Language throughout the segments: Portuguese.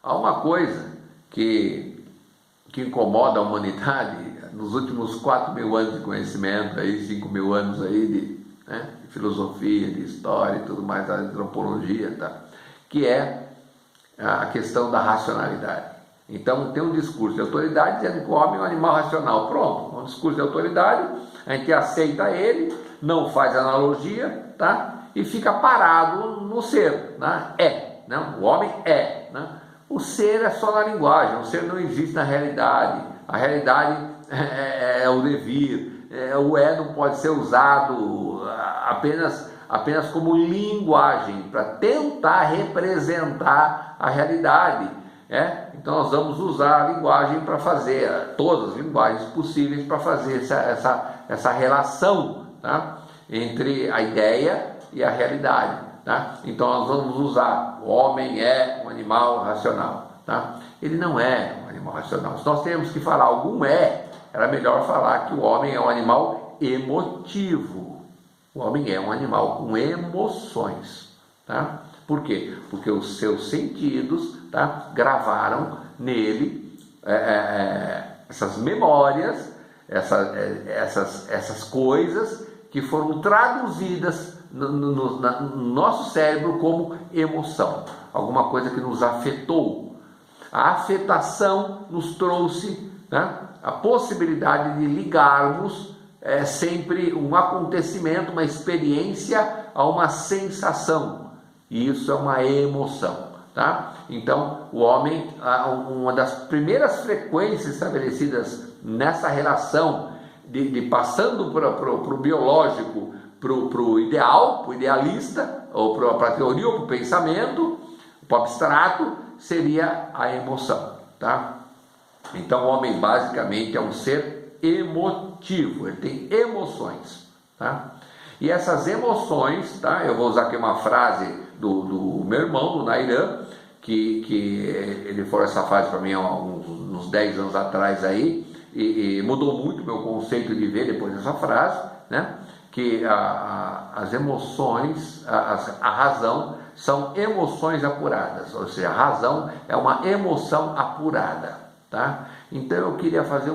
há uma coisa que incomoda a humanidade nos últimos 4.000 anos de conhecimento, aí, 5.000 anos aí de filosofia, de história e tudo mais, da antropologia, tá? Que é a questão da racionalidade. Então tem um discurso de autoridade dizendo que o homem é um animal racional. Pronto, um discurso de autoridade, a gente aceita ele, não faz analogia, tá? E fica parado no ser, né? O homem é, né? O ser é só na linguagem, o ser não existe na realidade. A realidade é o devir, o não pode ser usado apenas como linguagem para tentar representar a realidade. Então nós vamos usar a linguagem para fazer, todas as linguagens possíveis para fazer essa relação, tá? Entre a ideia e a realidade, tá? Então nós vamos usar, o homem é um animal racional, tá? Ele não é um animal racional. Se nós temos que falar algum era melhor falar que o homem é um animal emotivo. O homem é um animal com emoções, tá? Por quê? Porque os seus sentidos, tá, gravaram nele essas memórias, essas coisas que foram traduzidas no nosso cérebro como emoção, alguma coisa que nos afetou. A afetação nos trouxe, né, a possibilidade de ligarmos sempre um acontecimento, uma experiência a uma sensação. E isso é uma emoção, tá? Então, o homem, uma das primeiras frequências estabelecidas nessa relação de passando para o biológico, para o ideal, para o idealista, ou para a teoria, ou para o pensamento, para o abstrato, seria a emoção, tá? Então, o homem basicamente é um ser emotivo, ele tem emoções, tá? E essas emoções, tá? Eu vou usar aqui uma frase do meu irmão, do Nairan, que ele falou essa frase para mim há uns 10 anos atrás aí, e mudou muito o meu conceito de ver depois dessa frase, né? Que as emoções, a razão, são emoções apuradas, ou seja, a razão é uma emoção apurada, tá? Então eu queria fazer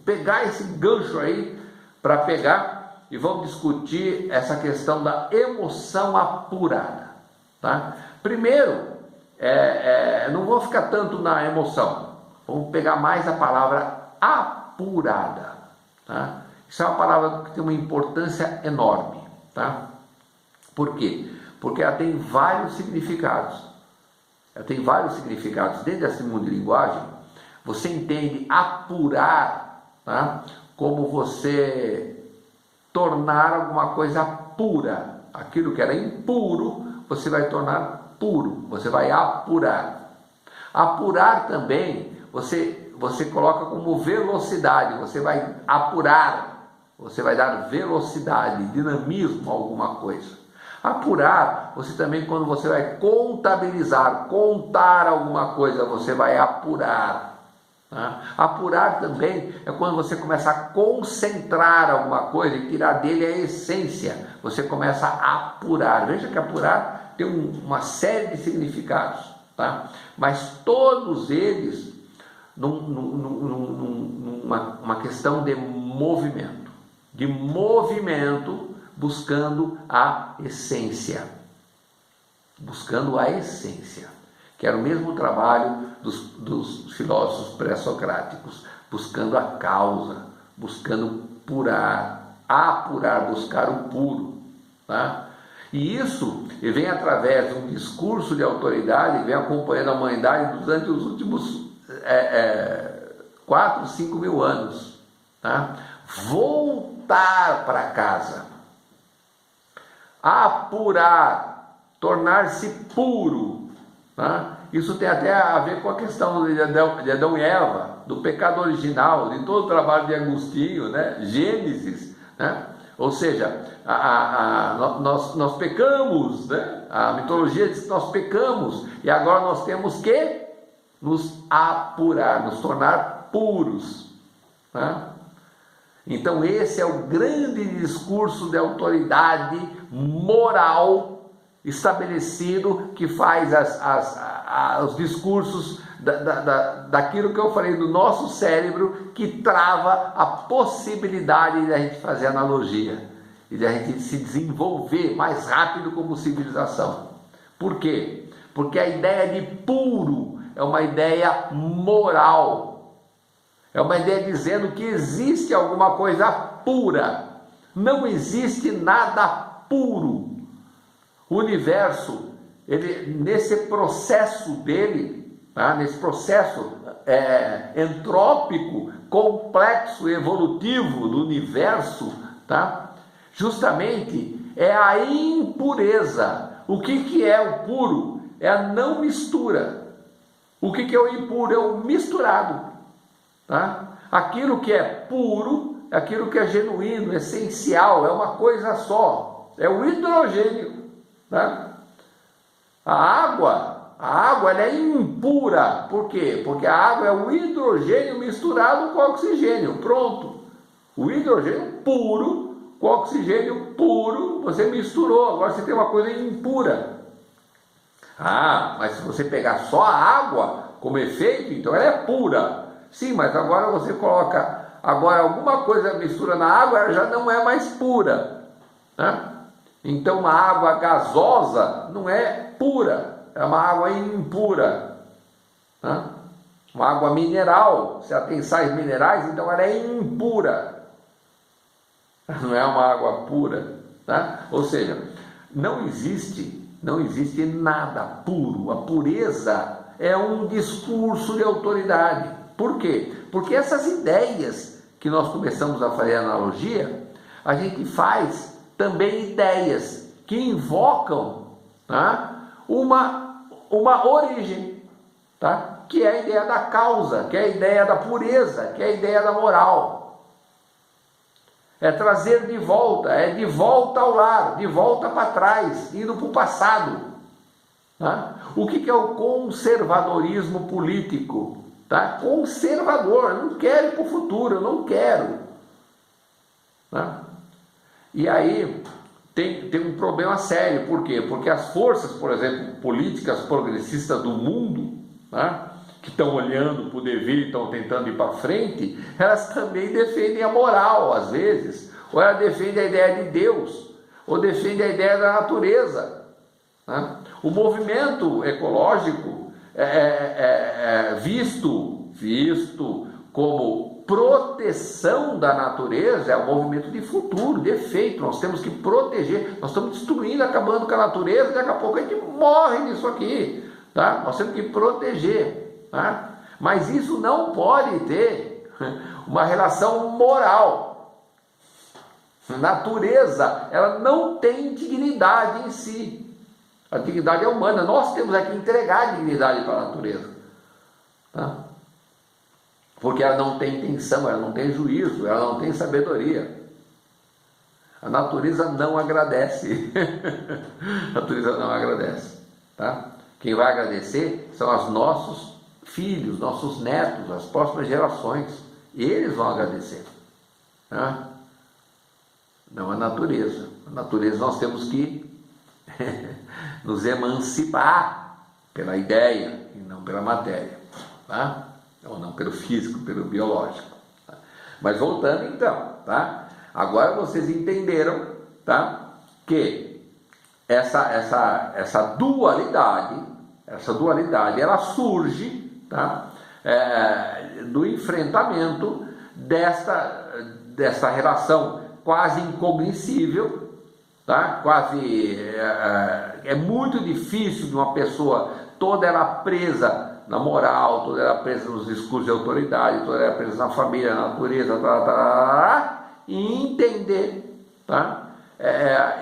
pegar esse gancho aí para pegar e vamos discutir essa questão da emoção apurada, tá? Primeiro, não vou ficar tanto na emoção, vamos pegar mais a palavra apurada, tá? Isso é uma palavra que tem uma importância enorme, tá? Por quê? Porque ela tem vários significados. Dentro desse mundo de linguagem, você entende apurar, tá? Como você tornar alguma coisa pura. Aquilo que era impuro, você vai tornar puro, você vai apurar. Apurar também, você coloca como velocidade, você vai apurar, você vai dar velocidade, dinamismo a alguma coisa. Apurar, você também, quando você vai contabilizar, contar alguma coisa, você vai apurar. Tá? Apurar também é quando você começa a concentrar alguma coisa e tirar dele a essência, você começa a apurar. Veja que apurar tem uma série de significados, tá? Mas todos eles numa questão de movimento, buscando a essência, que era o mesmo trabalho dos filósofos pré-socráticos, buscando a causa, buscando apurar, buscar o puro, tá? E isso vem através de um discurso de autoridade, vem acompanhando a humanidade durante os últimos 4, 5 mil anos, tá? Voltar para casa, apurar, tornar-se puro, tá? Isso tem até a ver com a questão de Adão e Eva, do pecado original, de todo o trabalho de Agostinho, né? Gênesis, né? Ou seja, nós pecamos, né? A mitologia diz que nós pecamos, e agora nós temos que nos apurar, nos tornar puros, tá? Então esse é o grande discurso de autoridade moral estabelecido que faz os discursos daquilo que eu falei do nosso cérebro, que trava a possibilidade de a gente fazer analogia e de a gente se desenvolver mais rápido como civilização. Por quê? Porque a ideia de puro é uma ideia moral, é uma ideia dizendo que existe alguma coisa pura. Não existe nada puro. O universo, ele, nesse processo dele, tá? Nesse processo entrópico, complexo, evolutivo do universo, tá? Justamente é a impureza. O que é o puro? É a não mistura. O que é o impuro? É o misturado. Tá? Aquilo que é puro, aquilo que é genuíno, essencial, é uma coisa só. É o hidrogênio. Tá? A água ela é impura. Por quê? Porque a água é o hidrogênio misturado com oxigênio. Pronto. O hidrogênio puro com oxigênio puro, você misturou. Agora você tem uma coisa impura. Mas se você pegar só a água como efeito, então ela é pura. Sim, mas agora você coloca alguma coisa mistura na água, ela já não é mais pura, né? Então uma água gasosa não é pura, é uma água impura, né? Uma água mineral, se ela tem sais minerais, então ela é impura, não é uma água pura, tá? Ou seja, não existe nada puro. A pureza é um discurso de autoridade. Por quê? Porque essas ideias que nós começamos a fazer analogia, a gente faz também ideias que invocam, tá? uma origem, tá? Que é a ideia da causa, que é a ideia da pureza, que é a ideia da moral. É trazer de volta, é de volta ao lar, de volta para trás, indo para o passado. Tá? O que é o conservadorismo político? Tá? Conservador, eu não quero ir para o futuro, eu não quero. Tá? E aí tem um problema sério. Por quê? Porque as forças, por exemplo, políticas progressistas do mundo, tá? Que estão olhando para o dever, estão tentando ir para frente, elas também defendem a moral, às vezes, ou elas defendem a ideia de Deus, ou defendem a ideia da natureza. Né? O movimento ecológico é visto como proteção da natureza, é um movimento de futuro, de efeito. Nós temos que proteger, nós estamos destruindo, acabando com a natureza, e daqui a pouco a gente morre nisso aqui. Tá? Nós temos que proteger. Tá? Mas isso não pode ter uma relação moral. A natureza, ela não tem dignidade em si. A dignidade é humana. Nós temos aqui que entregar a dignidade para a natureza. Tá? Porque ela não tem intenção, ela não tem juízo, ela não tem sabedoria. A natureza não agradece. A natureza não agradece. Tá? Quem vai agradecer são os nossos filhos, nossos netos, as próximas gerações. Eles vão agradecer. Tá? Não a natureza. A natureza nós temos que nos emancipar pela ideia e não pela matéria. Tá? Ou não pelo físico, pelo biológico. Tá? Mas voltando então, tá? Agora vocês entenderam, tá? Que essa dualidade ela surge, tá? Do enfrentamento dessa relação quase incognoscível, tá? Quase é muito difícil de uma pessoa toda ela presa na moral, toda ela presa nos discursos de autoridade, toda ela presa na família, na natureza, e entender, tá?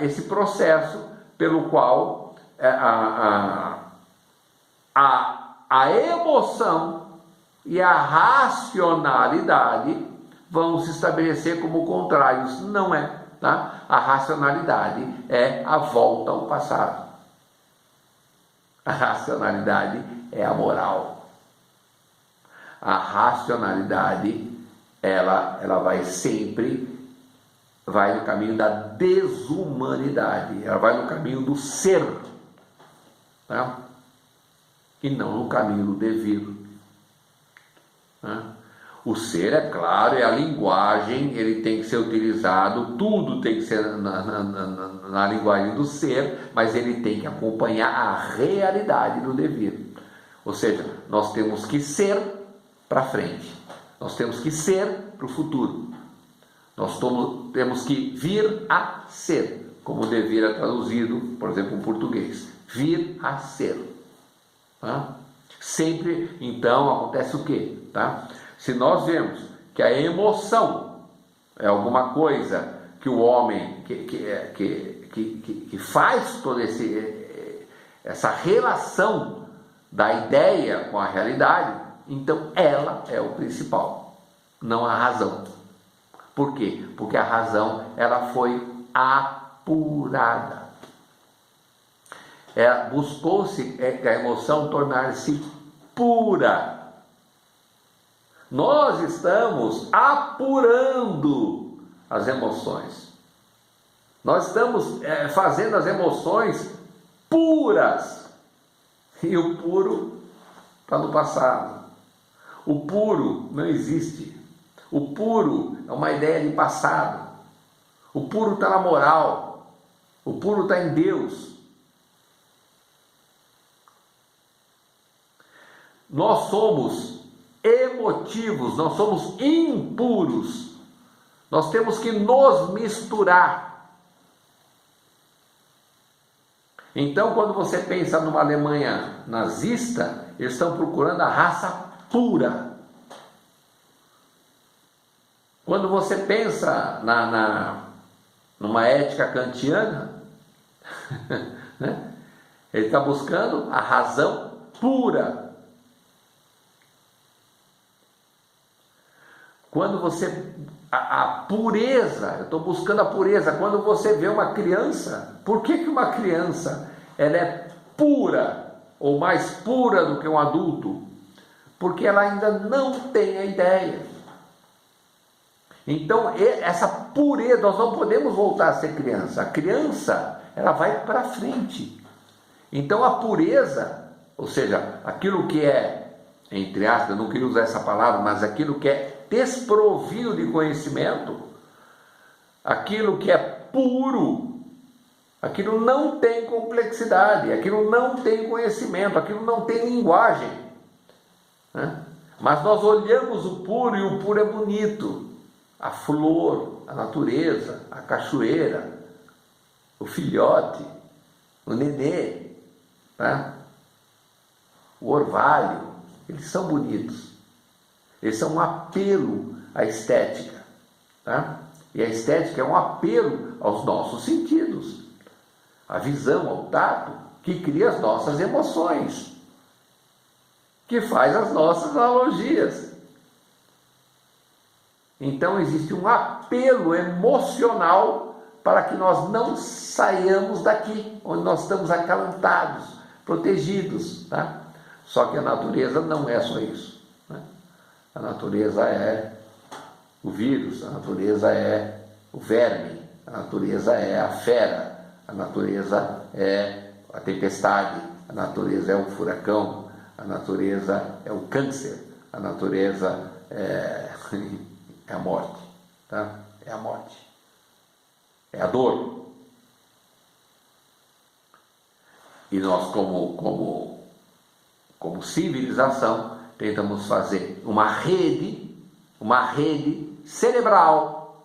Esse processo pelo qual a emoção e a racionalidade vão se estabelecer como contrários. Não é, tá? A racionalidade é a volta ao passado. A racionalidade é a moral. A racionalidade, ela vai sempre, vai no caminho da desumanidade, ela vai no caminho do ser, tá? E não no caminho do devir. Tá? O ser, é claro, é a linguagem, ele tem que ser utilizado, tudo tem que ser na linguagem do ser, mas ele tem que acompanhar a realidade do devir. Ou seja, nós temos que ser para frente, nós temos que ser para o futuro, nós temos que vir a ser, como o devir é traduzido, por exemplo, em português, vir a ser. Tá? Sempre, então, acontece o quê? Tá? Se nós vemos que a emoção é alguma coisa que o homem que faz toda essa relação da ideia com a realidade, então ela é o principal, não a razão. Por quê? Porque a razão ela foi apurada. Buscou-se a emoção tornar-se pura. Nós estamos apurando as emoções. Nós estamos fazendo as emoções puras. E o puro está no passado. O puro não existe. O puro é uma ideia de passado. O puro está na moral. O puro está em Deus. Nós somos emotivos, nós somos impuros, nós temos que nos misturar. Então, quando você pensa numa Alemanha nazista, eles estão procurando a raça pura. Quando você pensa numa ética kantiana, né? Ele está buscando a razão pura. Quando você, a pureza, eu estou buscando a pureza, quando você vê uma criança, por que uma criança ela é pura, ou mais pura do que um adulto? Porque ela ainda não tem a ideia. Então, essa pureza, nós não podemos voltar a ser criança. A criança, ela vai para frente. Então, a pureza, ou seja, aquilo que é, entre aspas, eu não queria usar essa palavra, mas aquilo que é desprovido de conhecimento, aquilo que é puro, aquilo não tem complexidade, aquilo não tem conhecimento, aquilo não tem linguagem, né? Mas nós olhamos o puro e o puro é bonito, a flor, a natureza, a cachoeira, o filhote, o nenê, né? O orvalho, eles são bonitos. Eles são um apelo à estética, tá? E a estética é um apelo aos nossos sentidos, a visão, ao tato, que cria as nossas emoções, que faz as nossas analogias. Então existe um apelo emocional para que nós não saiamos daqui, onde nós estamos acalantados, protegidos, tá? Só que a natureza não é só isso. A natureza é o vírus, a natureza é o verme, a natureza é a fera, a natureza é a tempestade, a natureza é o furacão, a natureza é o câncer, a natureza é a morte, tá? É a morte, é a dor. E nós, como civilização, tentamos fazer uma rede cerebral,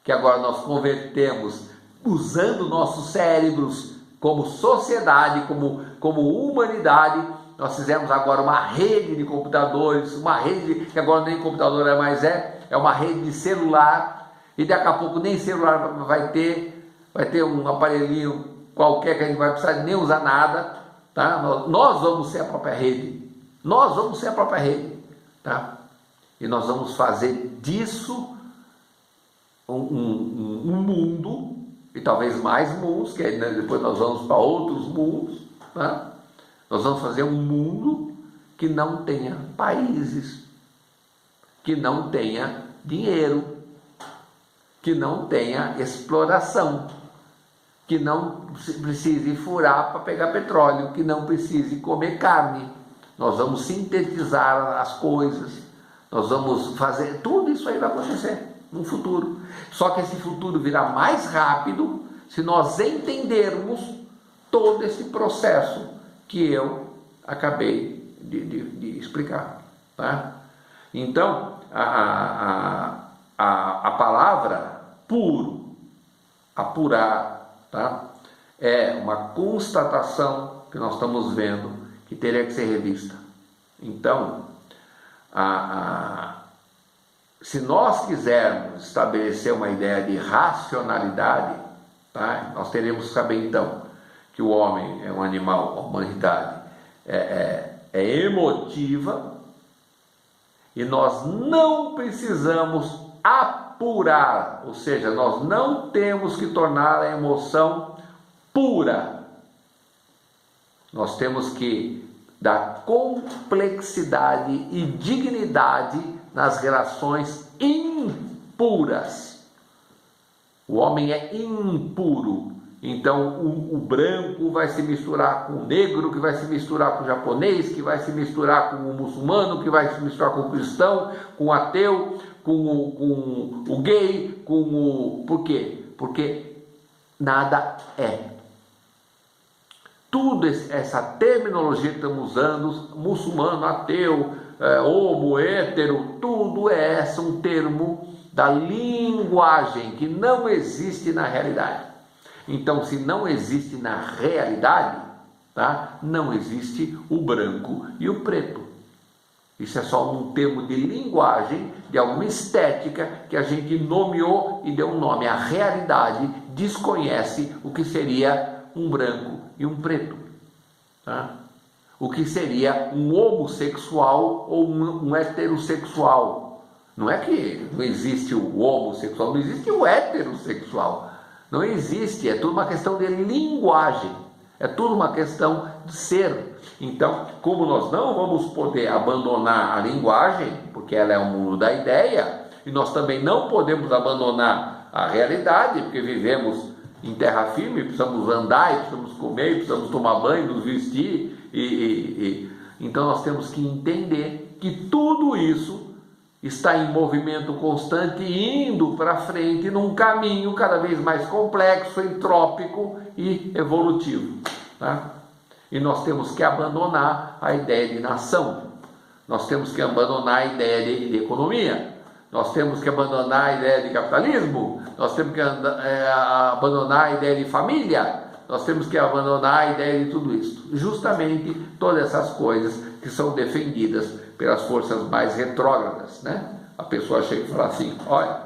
que agora nós convertemos usando nossos cérebros como sociedade, como humanidade. Nós fizemos agora uma rede de computadores, uma rede que agora nem computador é mais, é uma rede de celular, e daqui a pouco nem celular vai ter um aparelhinho qualquer que a gente vai precisar nem usar nada. Tá? Nós vamos ser a própria rede, tá? E nós vamos fazer disso um mundo, e talvez mais mundos, que aí, né, depois nós vamos para outros mundos, tá? Nós vamos fazer um mundo que não tenha países, que não tenha dinheiro, que não tenha exploração, que não precise furar para pegar petróleo, que não precise comer carne. Nós vamos sintetizar as coisas, nós vamos fazer, tudo isso aí vai acontecer no futuro. Só que esse futuro virá mais rápido se nós entendermos todo esse processo que eu acabei de explicar. Tá? Então, a palavra puro, apurar, tá? É uma constatação que nós estamos vendo que teria que ser revista. Então, se nós quisermos estabelecer uma ideia de racionalidade, tá? Nós teremos que saber então que o homem é um animal, a humanidade é emotiva, e nós não precisamos apurar, ou seja, nós não temos que tornar a emoção pura. Nós temos que dar complexidade e dignidade nas relações impuras. O homem é impuro. Então o branco vai se misturar com o negro, que vai se misturar com o japonês, que vai se misturar com o muçulmano, que vai se misturar com o cristão, com o ateu, com o gay, com o... Por quê? Porque nada é. Tudo essa terminologia que estamos usando, muçulmano, ateu, homo, hétero, tudo é um termo da linguagem que não existe na realidade. Então, se não existe na realidade, tá? Não existe o branco e o preto. Isso é só um termo de linguagem, de alguma estética que a gente nomeou e deu um nome. A realidade desconhece o que seria um branco e um preto. Tá? O que seria um homossexual ou um heterossexual. Não é que não existe o homossexual, não existe o heterossexual. Não existe, é tudo uma questão de linguagem, é tudo uma questão de ser. Então, como nós não vamos poder abandonar a linguagem, porque ela é o mundo da ideia, e nós também não podemos abandonar a realidade, porque vivemos em terra firme, precisamos andar, precisamos comer, precisamos tomar banho, nos vestir, então nós temos que entender que tudo isso está em movimento constante, indo para frente num caminho cada vez mais complexo, entrópico e evolutivo. Tá? E nós temos que abandonar a ideia de nação, nós temos que abandonar a ideia de economia, nós temos que abandonar a ideia de capitalismo, nós temos que abandonar a ideia de família, nós temos que abandonar a ideia de tudo isso. Justamente todas essas coisas que são defendidas pelas forças mais retrógradas, né? A pessoa chega e fala assim: olha,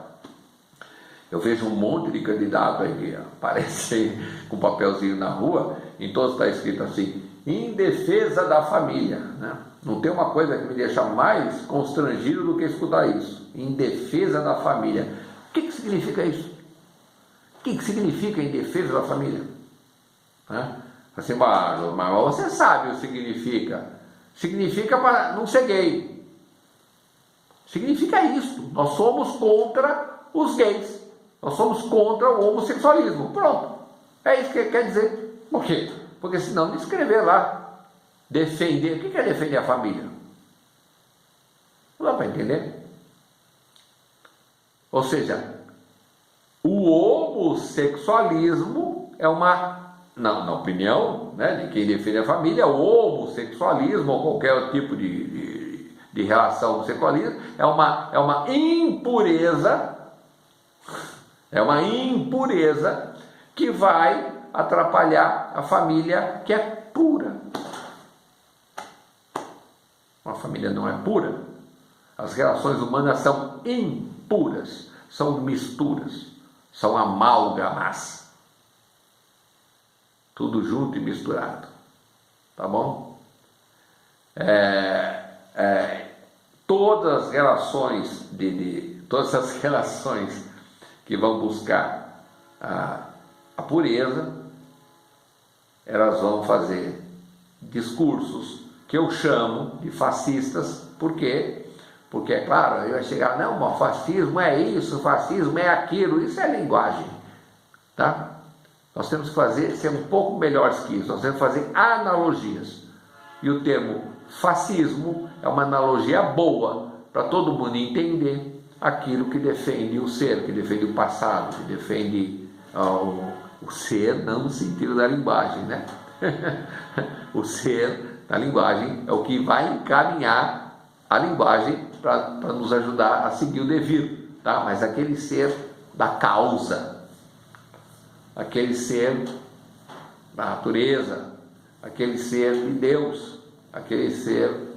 eu vejo um monte de candidato aí que aparece com um papelzinho na rua, em todos está escrito assim, em defesa da família, né? Não tem uma coisa que me deixa mais constrangido do que escutar isso, em defesa da família. O que significa isso? O que significa em defesa da família? Assim, mas você sabe o que significa. Significa para não ser gay. Significa isso. Nós somos contra os gays. Nós somos contra o homossexualismo. Pronto. É isso que quer dizer. Por quê? Porque senão escrever lá, defender. O que é defender a família? Não dá para entender. Ou seja, o homossexualismo é uma... na opinião, né, de quem defende a família, o homossexualismo ou qualquer tipo de relação homossexualismo é uma impureza que vai atrapalhar a família que é pura. Uma família não é pura. As relações humanas são impuras, são misturas, são amálgamas. Tudo junto e misturado, tá bom? Todas as relações todas essas relações que vão buscar a pureza, elas vão fazer discursos que eu chamo de fascistas. Por quê? Porque, é claro, eu ia chegar, não, mas fascismo é isso, fascismo é aquilo, isso é linguagem, tá? Nós temos que ser um pouco melhores que isso, nós temos que fazer analogias. E o termo fascismo é uma analogia boa para todo mundo entender aquilo que defende o ser, que defende o passado, que defende o ser, não no sentido da linguagem, né? O ser da linguagem é o que vai encaminhar a linguagem para nos ajudar a seguir o devido, tá? Mas aquele ser da causa, aquele ser da natureza, aquele ser de Deus, aquele ser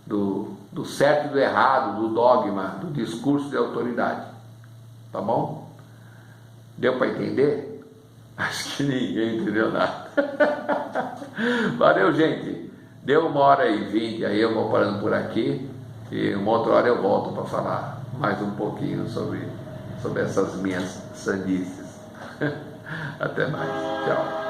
do certo e do errado, do dogma, do discurso de autoridade, tá bom? Deu para entender? Acho que ninguém entendeu nada. Valeu, gente. Deu 1h20, aí eu vou parando por aqui e uma outra hora eu volto para falar mais um pouquinho sobre essas minhas sandices. Até mais. Tchau.